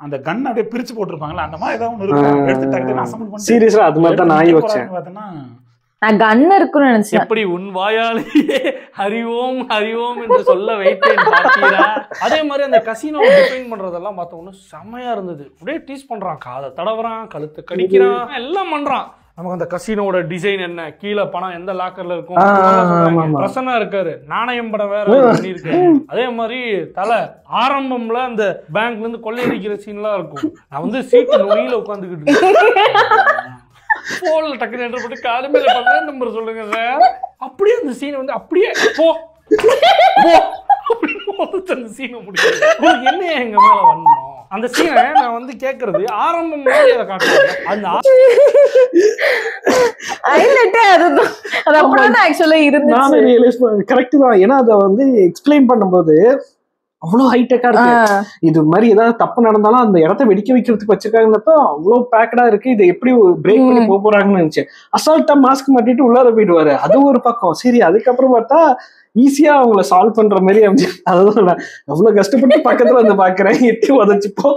அந்த கன் அப்படியே பிரிச்சு போட்டிருப்பாங்களா, அந்த மாதிரி ஏதாவது ஒன்று இருக்கும். எடுத்து டக்குனு அசம்பிள் பண்ணி சீரியஸா அது மாதிரி தான் நான் யோசிச்சேன். பார்த்தேன்னா நான் கன் இருக்குன்னு நினைச்சேன். எப்படி உன் வாயாலேயே ஹரிவோம் ஹரிவோம் என்று சொல்ல வைத்தேன் பார்த்தீரா. அதே மாதிரி அந்த கசினோ டிஃபைன் பண்றதெல்லாம் பார்த்தோம்னா செம்மையா இருந்தது. அப்படியே டீஸ் பண்றான், காதை தடவுறான், கழுத்தை கடிக்கிறான், எல்லாம் பண்றான். நமக்கு அந்த கசினோட டிசைன் என்ன, கீழே பணம் எந்த லாக்கர்ல இருக்கும், பிரசன்னா இருக்காரு, நாணயம் படம் வேற பண்ணிருக்காரு. அதே மாதிரி தலை ஆரம்பம்ல அந்த பேங்க்ல இருந்து கொள்ளையடிக்கிற சீன்லாம் இருக்கும். நான் வந்து சீட்டு நுனியில உட்காந்துக்கிட்டு போன்ல டக்குனு என்டர் போட்டு காலமேல 10 நம்பர் சொல்லுங்க சார். அப்படியே அந்த சீனை வந்து அப்படியே போ அந்த சீனை முடியாது. உங்களுக்கு என்ன எங்க மேல வரணும் அந்த சீனை நான் வந்து கேட்கறது ஆரம்பம் மாதிரி அதை காட்டுவாங்க. அந்த கரெக்ட் தான். ஏன்னா அதை வந்து எக்ஸ்பிளைன் பண்ணும்போது அவ்வளவு ஹைடெக்கா இருக்கு. இது மாதிரி ஏதாவது தப்பு நடந்தாலும் அந்த இடத்த வெடிக்க வைக்கிறதுக்கு வச்சிருக்காங்கப்ப அவ்வளவு பேக்கடா இருக்கு. இதை எப்படி பிரேக் பண்ணி போறாங்கன்னு நினைச்சேன். அசால்ட்டா மாஸ்க் மாட்டிட்டு உள்ளார போயிடுவாரு, அது ஒரு பக்கம். சரி, அதுக்கப்புறம் பார்த்தா ஈஸியா அவங்கள சால்வ் பண்ற மாதிரி அதான் அவ்வளவு கஷ்டப்பட்டு பக்கத்துல வந்து பாக்குறேன், எட்டி உதச்சுப்போ.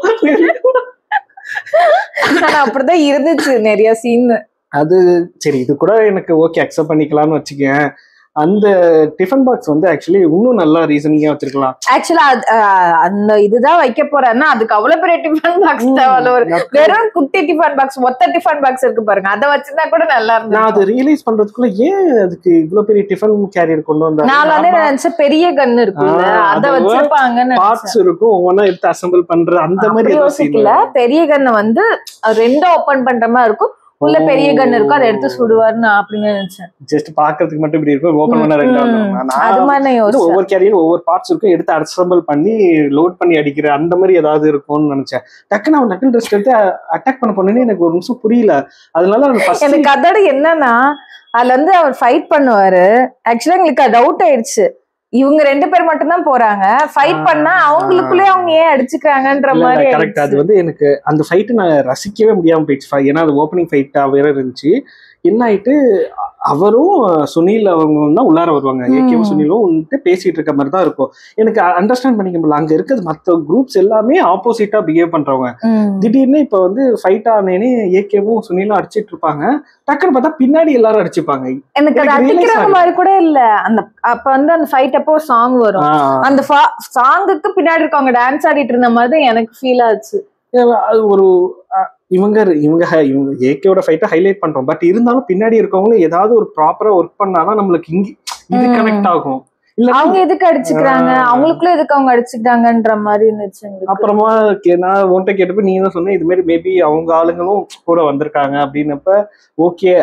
அப்படிதான் இருந்துச்சு நிறைய சீன். அது சரி, இது கூட எனக்கு ஓகே அக்செப்ட் பண்ணிக்கலாம்னு வச்சுக்கேன். அந்த டிஃபன் பாக்ஸ் வந்து ஆக்சுவலி இன்னும் நல்லா ரீசனிங்கா வச்சிருக்கலாம். ஆக்சுவலா அந்த இதுதான் வைக்க போறேன்னா அதுக்கு அவ்வளவு பெரிய டிஃபன் பாக்ஸ் தேவை. வெறும் குட்டி டிஃபன் பாக்ஸ், மொத்த டிஃபன் பாக்ஸ் இருக்கு பாருங்க, அதை வச்சிருந்தா கூட நல்லா இருக்கும். நான் அதை ரியலைஸ் பண்றதுக்குள்ள ஏன் அதுக்கு இவ்வளவு பெரிய டிஃபன் கேரியர் கொண்டு வந்தாங்க. நான் வந்து நினைச்சேன் பெரிய கன் இருக்குல்ல அதை வச்சிருப்பாங்கன்னு. பார்ட்ஸ் இருக்கும், ஒவ்வொன்னா எடுத்து அசெம்பிள் பண்ற அந்த மாதிரி யோசிக்கல. பெரிய கன்னை வந்து 2 ஓபன் பண்ற மாதிரி இருக்கும், உள்ள பெரிய கன் இருக்கும், அதை எடுத்து சுடுவாருன்னு அப்படின்னு நினைச்சேன். ஜஸ்ட் பாக்குறதுக்கு மட்டும் இப்படி இருக்கும், ஓபன் பண்ண 2 ஒவ்வொரு கேரியரும் ஒவ்வொரு பார்ட்ஸ் இருக்கும், எடுத்து அசெம்பிள் பண்ணி லோட் பண்ணி அடிக்கிற அந்த மாதிரி ஏதாவது இருக்கும்னு நினைச்சேன். டக்குன்னு அவன் நக்கிள் ட்ரெஸ் எடுத்து அட்டாக் பண்ண போனேன்னு எனக்கு ஒரு நிமிஷம் புரியல. அதனால எனக்கு அதோட என்னன்னா அதுல வந்து அவர் ஃபைட் பண்ணுவாரு. ஆக்சுவலா எங்களுக்கு டவுட் ஆயிடுச்சு, இவங்க 2 பேர் மட்டும் தான் போறாங்க, ஃபைட் பண்ணா அவங்களுக்குள்ளே அவங்க ஏன் அடிச்சுக்கிறாங்கன்ற மாதிரி. கரெக்ட். அது வந்து எனக்கு அந்த ஃபைட் நான் ரசிக்கவே முடியாம போயிடுச்சு. ஏன்னா அது ஓப்பனிங் ஃபைட்டா வேற இருந்துச்சு. என்ன ஆயிட்டு அவரும் சுனில் அவங்க தான் உள்ளார வருவாங்க, ஏகேவும் சுனிலும் வந்துட்டு பேசிட்டு இருக்க மாதிரி தான் இருக்கும். எனக்கு அண்டர்ஸ்டாண்ட் பண்ணிக்க முடியல, அங்க இருக்கிறது மற்ற குரூப்ஸ் எல்லாமே ஆப்போசிட்டா பிஹேவ் பண்றவங்க. திடீர்னு இப்ப வந்து ஃபைட் ஆனேன்னு ஏகேவும் சுனிலும் அடிச்சிட்டு இருப்பாங்க, டக்குன்னு பார்த்தா பின்னாடி எல்லாரும் அடிச்சுப்பாங்க. எனக்கு அது அடிக்கிற மாதிரி கூட இல்ல. அந்த அப்ப வந்து அந்த ஃபைட் அப்போ சாங் வரும், அந்த சாங்குக்கு பின்னாடி இருக்கவங்க டான்ஸ் ஆடிட்டு இருந்த மாதிரி எனக்கு ஃபீல் ஆச்சு. அது ஒரு இவங்க ஏகேவோட ஃபைட்டை ஹைலைட் பண்றோம். பட் இருந்தாலும் பின்னாடி இருக்கவங்களும் ஏதாவது ஒரு ப்ராப்பரா ஒர்க் பண்ணாதான் நம்மளுக்கு இது கனெக்ட் ஆகும். அவங்க எதுக்கு அடிச்சுக்கிறாங்க, அவங்களுக்குள்ள எதுக்கு அவங்க அடிச்சுக்கிட்டாங்கன்ற மாதிரி இருந்துச்சு. அப்புறமா நான் உன்கிட்ட கேட்டப்ப நீ தான் சொன்ன இது மாதிரி மேபி அவங்க ஆளுங்களும் கூட வந்திருக்காங்க அப்படின்னப்ப ஓகே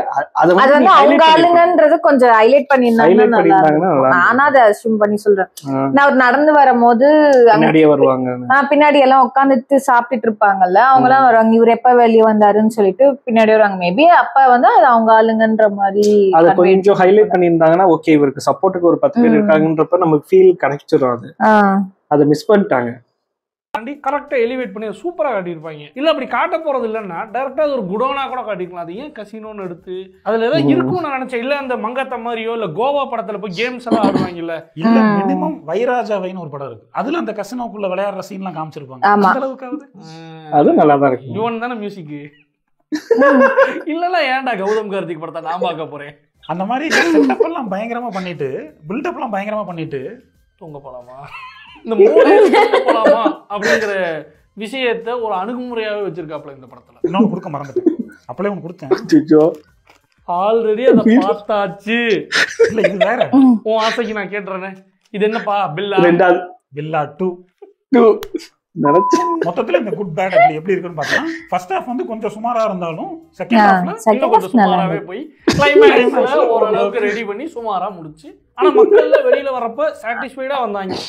அது வந்து அவங்க ஆளுங்கன்றது கொஞ்சம் ஹைலைட் பண்ணிருந்தாங்கன்னா நானா அதை அஸ்யூம் பண்ணி சொல்றேன். நான் அவர் நடந்து வரும்போது பின்னாடியே வருவாங்க, பின்னாடி எல்லாம் உட்காந்துட்டு சாப்பிட்டுட்டு இருப்பாங்கல்ல, அவங்க எல்லாம் வருவாங்க, இவர் எப்ப வெளியே வந்தாருன்னு சொல்லிட்டு பின்னாடி வருவாங்க. மேபி அப்ப வந்து அது அவங்க ஆளுங்கன்ற மாதிரி அதை கொஞ்சம் ஹைலைட் பண்ணியிருந்தாங்கன்னா ஓகே இவருக்கு சப்போர்ட்டுக்கு ஒரு 10 பேர் இருக்காங்கன்றப்ப நமக்கு ஃபீல் கிடைச்சிடும். அதை மிஸ் பண்ணிட்டாங்க. கரெக்டா எலிவேட் பண்ணி சூப்பரா காட்டியிருப்பாங்க. இல்ல அப்படி காட்ட போறது இல்லைன்னா டைரக்டா அது ஒரு குடோனா கூட காட்டிக்கலாம். அது ஏன் கசினோன்னு எடுத்து அதுல ஏதாவது இருக்கும்னு நான் நினைச்சேன். இல்ல அந்த மங்கத்த மாதிரியோ இல்ல கோவா படத்துல போய் கேம்ஸ் எல்லாம் ஆடுவாங்க இல்ல, இல்ல மினிமம் வைராஜாவைன்னு ஒரு படம் இருக்கு, அதுல அந்த கசினோக்குள்ள விளையாடுற சீன் எல்லாம் காமிச்சிருப்பாங்க. அந்த அளவுக்காவது அது நல்லா தான் இருக்கு. இவன் தானே மியூசிக் இல்லன்னா ஏன்டா கௌதம் கார்த்திக் படத்தை நான் பார்க்க போறேன். அந்த மாதிரி செட்டப் எல்லாம் பயங்கரமா பண்ணிட்டு பில்டப் எல்லாம் பயங்கரமா பண்ணிட்டு தூங்க போலாமா இந்த மூணு போலாமா அப்படிங்கிற விஷயத்த ஒரு அணுகுமுறையாவே வச்சிருக்காப்ல இந்த படத்துல. இன்னொன்னு கொடுக்க மறந்துட்டேன், அப்பளே ஒன்று கொடுத்தேன். ஆல்ரெடி அதை பார்த்தாச்சு. இல்ல இது வேற உன் ஆசைக்கு நான் கேட்டுறேன். இது என்னப்பா பில்லா 2 மொத்தத்துல இந்த குட் பேட் அக்லி எப்படி இருக்குன்னு பார்த்தா ஃபர்ஸ்ட் ஹாஃப் வந்து கொஞ்சம் சுமாரா இருந்தாலும் செகண்ட் ஹாஃப்ல இன்னும் கொஞ்சம் சுமாராவே போய் கிளைமேக்ஸ்ல ஓரளவுக்கு ரெடி பண்ணி சுமாரா முடிச்சு, ஆனா மக்கள்ல வெளியில வரப்ப சாட்டிஸ்ஃபைடா வந்தாங்க.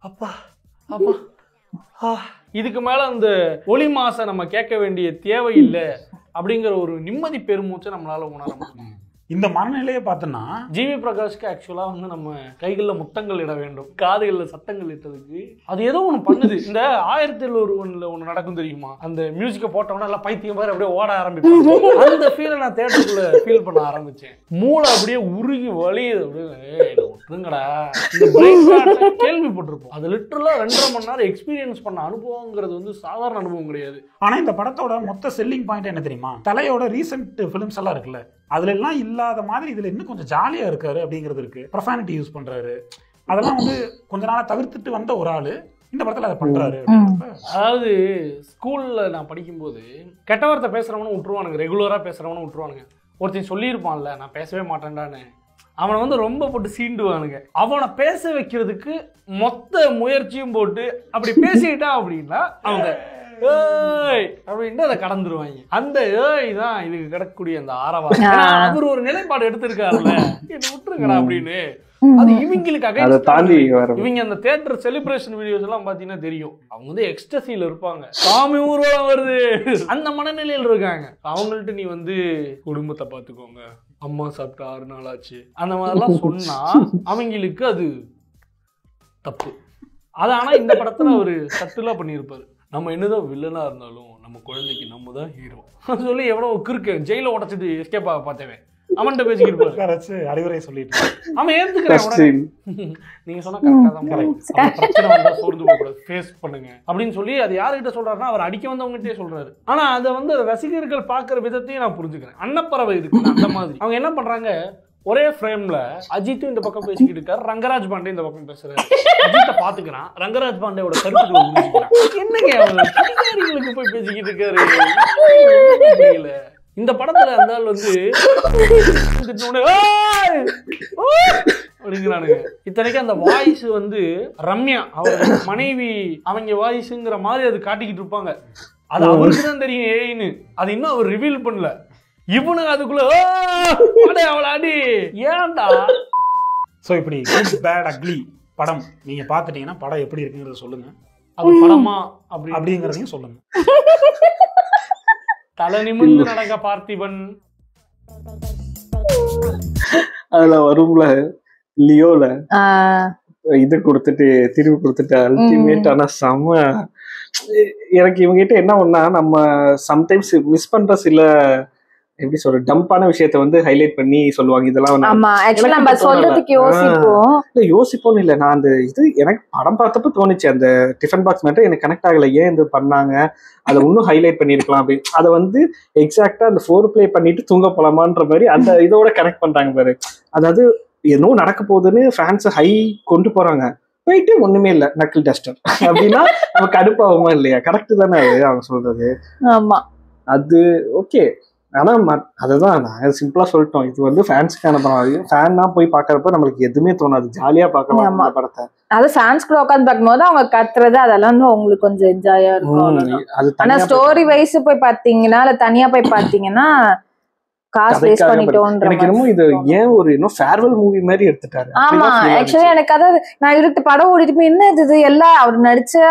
அப்பா அப்பா இதுக்கு மேல அந்த ஒளி மாச நம்ம கேட்க வேண்டிய தேவை இல்லை அப்படிங்கிற ஒரு நிம்மதி பெருமூச்சை நம்மளால உணர முடியும். இந்த மனநிலையை பார்த்தோன்னா ஜிவி பிரகாஷ்க்கு ஆக்சுவலா வந்து நம்ம கைகளில் முத்தங்கள் இட வேண்டும், காதுகளில் சத்தங்கள் இட்டதுக்கு அது ஏதோ ஒன்று பண்ணுது. இந்த 1701 ஒன்று நடக்கும் தெரியுமா, அந்த மியூசிக்கை போட்டோம்னா எல்லாம் பைத்தியம் மாதிரி அப்படியே ஓட ஆரம்பிக்கும். அந்த ஃபீலை நான் தேட்டருக்குள்ள ஃபீல் பண்ண ஆரம்பிச்சேன். மூளை அப்படியே உருகி வலியுது. அப்படியே விட்டுருங்கடா. இந்த பிரேக் கேள்விப்பட்டிருப்போம், அது லிட்டரலா 2.5 மணி நேரம் எக்ஸ்பீரியன்ஸ் பண்ண அனுபவங்கிறது வந்து சாதாரண அனுபவம் கிடையாது. ஆனா இந்த படத்தோட மொத்த செல்லிங் பாயிண்ட் என்ன தெரியுமா, தலையோட ரீசெண்ட் ஃபிலிம்ஸ் எல்லாம் இருக்குல்ல அதுல எல்லாம் இல்லாத மாதிரி இதுல இன்னும் கொஞ்சம் ஜாலியா இருக்காரு அப்படிங்கிறது இருக்கு. ப்ரொஃபானிட்டி யூஸ் பண்றாரு, அதெல்லாம் வந்து கொஞ்ச நாளா தவிர்த்துட்டு வந்த ஒரு ஆளு இந்த படத்துல அதை பண்றாரு. அதாவது ஸ்கூல்ல நான் படிக்கும்போது கெட்ட வார்த்தை பேசுறவனும் விட்டுருவானுங்க, ரெகுலரா பேசுறவனும் விட்டுருவானுங்க. ஒருத்தன் சொல்லியிருப்பான்ல நான் பேசவே மாட்டேன்டான்னு, அவனை வந்து ரொம்ப போட்டு சீண்டுவானுங்க. அவனை பேச வைக்கிறதுக்கு மொத்த முயற்சியும் போட்டு அப்படி பேசிக்கிட்டான் அப்படின்னா அவங்க ஏய் அப்படின்ட்டு அதை கடந்துருவாங்க. அந்த ஏய் தான் இதுக்கு கிடக்கக்கூடிய அந்த ஆரவாரம். அவர் ஒரு நிலைப்பாடு எடுத்திருக்காருல்ல, இதை விட்டுருங்கடா அப்படின்னு. அது இவங்களுக்கு இவங்க அந்த தியேட்டர் செலிப்ரேஷன் வீடியோஸ் எல்லாம் பாத்தீங்கன்னா தெரியும், அவங்க வந்து எக்ஸ்டசில இருப்பாங்க, சாமி ஊர்வலம் வருது அந்த மனநிலையில் இருக்காங்க. அவங்கள்ட்ட நீ வந்து குடும்பத்தை பாத்துக்கோங்க, அம்மா சாப்பிட்டு 6 நாள் ஆச்சு அந்த மாதிரிலாம் சொன்னா அவங்களுக்கு அது தப்பு. அது ஆனா இந்த படத்துல அவரு சட்டுலா பண்ணியிருப்பாரு. நம்ம என்னதான் வில்லனா இருந்தாலும் நம்ம குழந்தைக்கு நம்ம தான் ஹீரோ சொல்லி எவ்வளவு கிறுக்கு ஜெயில உடச்சிட்டு எஸ்கேப் ஆக பார்த்தவன் அவன்கிட்ட பேசிக்கிட்டு அறிவுரை சொல்லிட்டு அவன் ஏத்துக்கிறேன். நீங்க சொன்னா கரெக்டா தான், பிரச்சனை வந்தா சோர்ந்து போகக்கூடாது, ஃபேஸ் பண்ணுங்க அப்படின்னு சொல்லி அது யாருக்கிட்ட சொல்றாருன்னா அவர் அடிக்க வந்தவங்ககிட்டே சொல்றாரு. ஆனா அதை வந்து ரசிகர்கள் பாக்குற விதத்தையும் நான் புரிஞ்சுக்கிறேன். அன்னப்பறவை இருக்கு அந்த மாதிரி அவங்க என்ன பண்றாங்க, ஒரே ஃப்ரேம்ல அஜித்தும் இந்த பக்கம் பேசிக்கிட்டு இருக்காரு, ரங்கராஜ் பாண்டே இந்த பக்கம் பேசுறாரு. அஜித்தை பாத்துக்கிறான், ரங்கராஜ் பாண்டேயோட கருத்துக்களை புரிஞ்சுக்கிறான். என்னங்க அதிகாரிகளுக்கு போய் பேசிக்கிட்டு இருக்காரு புரியல. இந்த படத்துல அந்த ஆள் வந்து அப்படிங்கிறானுங்க. இத்தனைக்கு அந்த வாய்ஸ் வந்து ரம்யா அவர் மனைவி அவங்க வாய்ஸுங்கிற மாதிரி அது காட்டிக்கிட்டு இருப்பாங்க. அது அவருக்கு தான் தெரியும் ஏன்னு, அது இன்னும் அவர் ரிவீல் பண்ணல. இவனுங்க அதுக்குள்ள அவளை அடி ஏன்டா. ஸோ இப்படி குட் பேட் அக்லி படம் நீங்க பாத்துட்டீங்கன்னா படம் எப்படி இருக்குங்கிறத சொல்லுங்க. அது படமா அப்படிங்கிறதையும் சொல்லுங்க. தலை நிமிர்ந்து நடக்க பார்த்திபன் அதுல வரும்ல லியோல இது கொடுத்துட்டு திரும்பி கொடுத்துட்டு அல்டிமேட். ஆனா செம்ம எனக்கு இவங்க கிட்ட என்ன ஒண்ணா, நம்ம சம்டைம்ஸ் மிஸ் பண்ற சில எப்படி சொல்ற டம்பான விஷயத்த வந்து ஹைலைட் பண்ணி சொல்லுவாங்க. இதெல்லாம் யோசிப்போம் இல்ல. நான் அந்த இது எனக்கு படம் பார்த்தப்ப தோணுச்சு, அந்த டிஃபன் பாக்ஸ் மட்டும் எனக்கு கனெக்ட் ஆகல, ஏன் இது பண்ணாங்க, அதை இன்னும் ஹைலைட் பண்ணிருக்கலாம் அப்படின்னு. அதை வந்து எக்ஸாக்டா அந்த 4 பிளே பண்ணிட்டு தூங்க போலாமான்ற மாதிரி அந்த இதோட கனெக்ட் பண்றாங்க பாரு. அதாவது என்னவோ நடக்க போகுதுன்னு ஃபேன்ஸ் ஹை கொண்டு போறாங்க, போயிட்டு ஒண்ணுமே இல்ல நக்கிள் டஸ்டர் அப்படின்னா நம்ம கடுப்பாகுமா இல்லையா? கரெக்ட் தானே அது அவங்க சொல்றது. ஆமா அது ஓகே. ஆனா அதுதான் நான் சிம்பிளா சொல்லிட்டோம், இது வந்து ஃபேன்ஸ்க்கான படம். ஃபேன்னா போய் பாக்குறப்ப நம்மளுக்கு எதுவுமே தோணாது, ஜாலியா பார்க்கலாம் அந்த படத்தை. அது ஃபேன்ஸ் கூட உட்காந்து பார்க்கும்போது அவங்க கத்துறது அதெல்லாம் வந்து உங்களுக்கு கொஞ்சம் என்ஜாயா இருக்கும். ஆனா ஸ்டோரி வைஸ் போய் பாத்தீங்கன்னா இல்ல தனியா போய் பாத்தீங்கன்னா காசு வேஸ்ட் பண்ணிட்டோம். எனக்கு என்னமோ இது ஏன் ஒரு இன்னும் ஃபேர்வெல் மூவி மாதிரி எடுத்துட்டாரு. ஆமா ஆக்சுவலி எனக்கு அதாவது நான் இருட்டு படம் ஓடிட்டு என்ன இது எல்லாம் அவர் நடிச்ச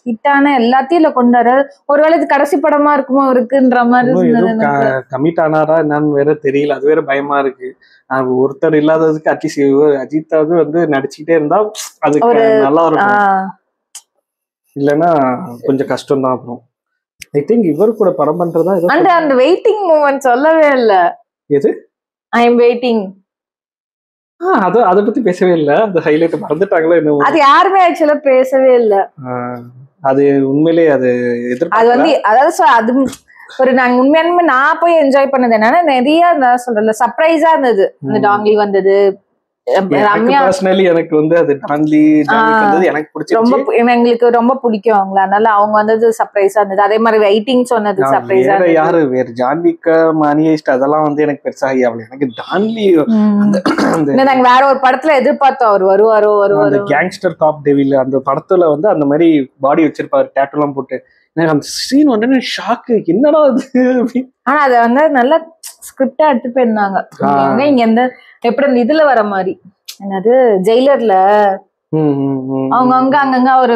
ஹிட்டான எல்லாத்தையும் இல்ல கொண்டாரு. ஒருவேளை இது கடைசி படமா இருக்குமோ இருக்குன்ற மாதிரி கமிட் ஆனாரா என்னன்னு வேற தெரியல. அது வேற பயமா இருக்கு. ஒருத்தர் இல்லாததுக்கு அட்லீஸ்ட் அஜித்தாவது வந்து நடிச்சுக்கிட்டே இருந்தா அதுக்கு நல்லா இருக்கும். இல்லைன்னா கொஞ்சம் கஷ்டம் தான். அப்புறம் ஐ திங்க் இவர் கூட படம் பண்றதா அந்த வெயிட்டிங் மூமெண்ட் சொல்லவே இல்ல. எது ஐ அம் வெயிட்டிங் அத பத்தி பேசவே இல்ல. அந்த ஹைலைட் மறந்துட்டாங்களோ என்னவோ. அது யாருமே ஆக்சுவலா பேசவே இல்ல. அது உண்மையிலேயே அது எதிர்பார்க்கல. அது வந்து அதாவது அது ஒரு நாங்க உண்மையாலுமே நான் போய் என்ஜாய் பண்ணது என்னன்னா நிறைய சொல்றேன்ல சர்ப்ரைஸா இருந்தது. இந்த டாங்லி வந்தது எனக்கு வந்து அது டாங்லி எனக்கு பிடிச்சிருச்சு. எங்களுக்கு ரொம்ப பிடிக்கும் அவங்கள, அதனால அவங்க வந்தது சர்ப்ரைஸா இருந்தது. அதே மாதிரி வெயிட்டிங் சொன்னது சர்ப்ரைஸா. யாரு வேற ஜான்விக் மணியேஸ்ட் அதெல்லாம் வந்து எனக்கு பெருசா ஆகல. எனக்கு டான்லி நாங்க வேற ஒரு படத்துல எதிர்பார்த்தோம் அவர் வருவாரோ. அந்த கேங்ஸ்டர் காப் டெவில் அந்த படத்துல வந்து அந்த மாதிரி பாடி வச்சிருப்பாரு, டேட்டூ எல்லாம் போட்டு. எனக்கு அந்த சீன் வந்து ஷாக்கு, என்னடா அது. ஆனா அத வந்து நல்லா ஸ்கிரிப்டா எடுத்து போயிருந்தாங்க. இங்க எந்த எப்படி இதுல வர மாதிரி என்னது ஜெயிலர்ல அவங்க அங்கங்க ஒரு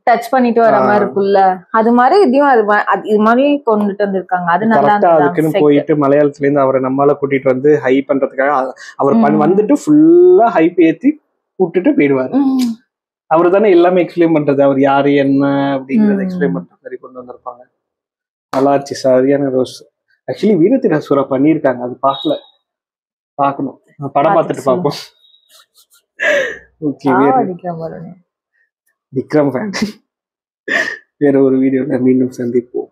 டச் பண்ணிட்டு வர மாதிரி இருக்குல்ல, அது மாதிரி இதையும் இது மாதிரி கொண்டுட்டு வந்திருக்காங்க. அது நல்லா அதுக்குன்னு போயிட்டு மலையாளத்துல இருந்து அவரை நம்மளால கூட்டிட்டு வந்து ஹை பண்றதுக்காக அவர் வந்துட்டு ஃபுல்லா ஹைப் ஏத்தி கூப்பிட்டுட்டு போயிடுவாரு. அவரு தானே எல்லாமே எக்ஸ்பிளைன் பண்றது, அவர் யாரு என்ன அப்படிங்கறத எக்ஸ்பிளைன் பண்ற மாதிரி கொண்டு வந்திருப்பாங்க. நல்லா இருந்துச்சு, சரியான ரோஸ். ஆக்சுவலி வீரத்தின் அசுரா பண்ணியிருக்காங்க, அது பார்க்கணும். படம் பார்த்துட்டு பார்ப்போம். Okay, Vikram fan. வேற ஒரு வீடியோல மீண்டும் சந்திப்போம்.